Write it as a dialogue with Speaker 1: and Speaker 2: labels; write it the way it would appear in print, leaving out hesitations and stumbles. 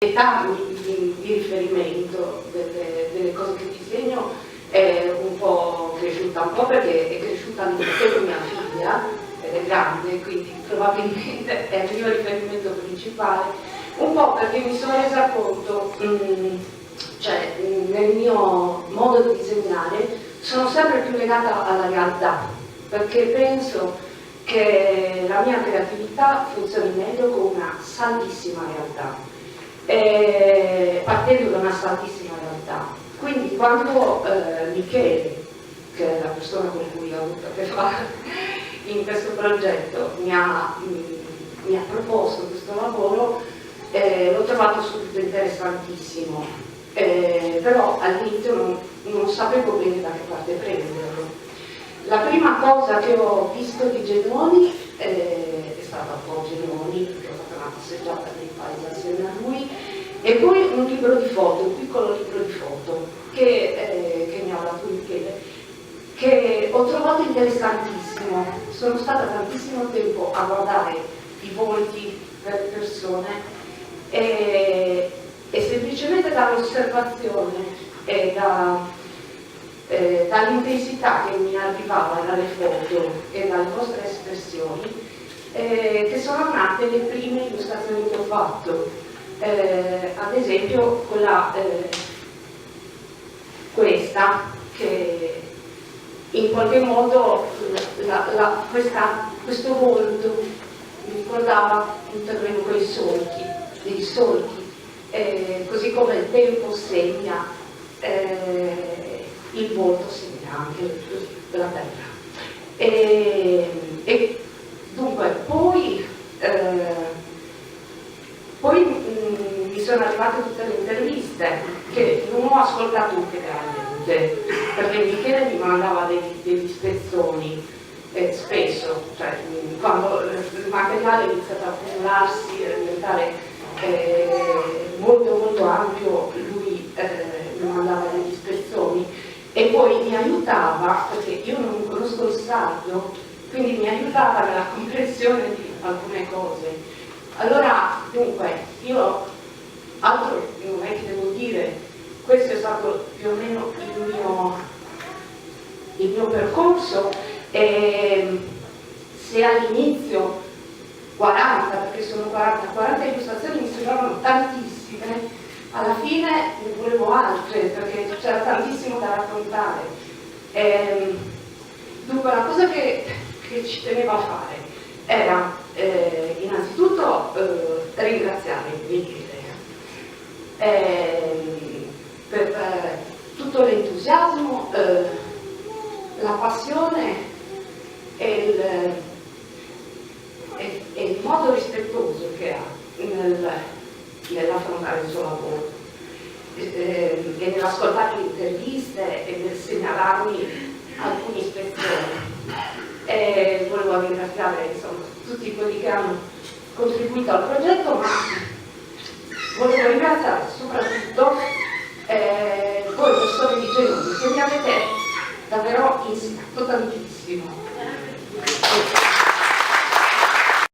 Speaker 1: età di riferimento delle cose che disegno è un po' cresciuta, un po' perché è cresciuta anche con mia figlia, ed è grande, quindi probabilmente è il mio riferimento principale, un po' perché mi sono resa conto, cioè nel mio modo di disegnare sono sempre più legata alla realtà, perché penso che la mia creatività funzioni meglio con una santissima realtà, partendo da una santissima realtà. Quindi quando Michele, che è la persona con cui ho avuto a che fare in questo progetto, mi ha proposto questo lavoro, l'ho trovato subito interessantissimo, però all'inizio non sapevo bene da che parte prenderlo. La prima cosa che ho visto di Genoni è stata un po' Genoni, perché ho fatto una passeggiata nei paesi assieme a lui, e poi un libro di foto, un piccolo libro di foto che mi ha dato Michele, che ho trovato interessantissimo. Sono stata tantissimo tempo a guardare i volti delle persone e semplicemente dall'osservazione e dall'intensità che mi arrivava dalle foto e dalle vostre espressioni, che sono nate le prime illustrazioni che ho fatto. Ad esempio questa, che in qualche modo questo volto mi ricordava un terreno con i solchi, dei solchi, così come il tempo segna, il volto segna anche la terra. E dunque poi mi sono arrivate tutte le interviste che non ho ascoltato integralmente, perché Michele mi mandava degli spezzoni spesso, cioè quando il materiale inizia ad accumularsi e a diventare molto molto ampio, lui mi mandava degli spezzoni e poi mi aiutava, perché io non conosco il sardo, quindi mi aiutava nella comprensione di alcune cose. Allora, dunque, io altro non è che devo dire, questo è stato più o meno il mio percorso, e se all'inizio 40, perché sono 40 illustrazioni mi sembravano tantissime, alla fine ne volevo altre, perché c'era tantissimo da raccontare. Dunque, la cosa che ci tenevo a fare era innanzitutto ringraziare Michele per tutto l'entusiasmo, la passione e il modo rispettoso che ha nell'affrontare il suo lavoro e nell'ascoltare le interviste e nel segnalarmi alcuni spezzoni. Volevo ringraziare insomma tutti quelli che hanno contribuito al progetto, ma volevo ringraziare soprattutto voi persone di Genoni, che mi avete davvero insegnato tantissimo.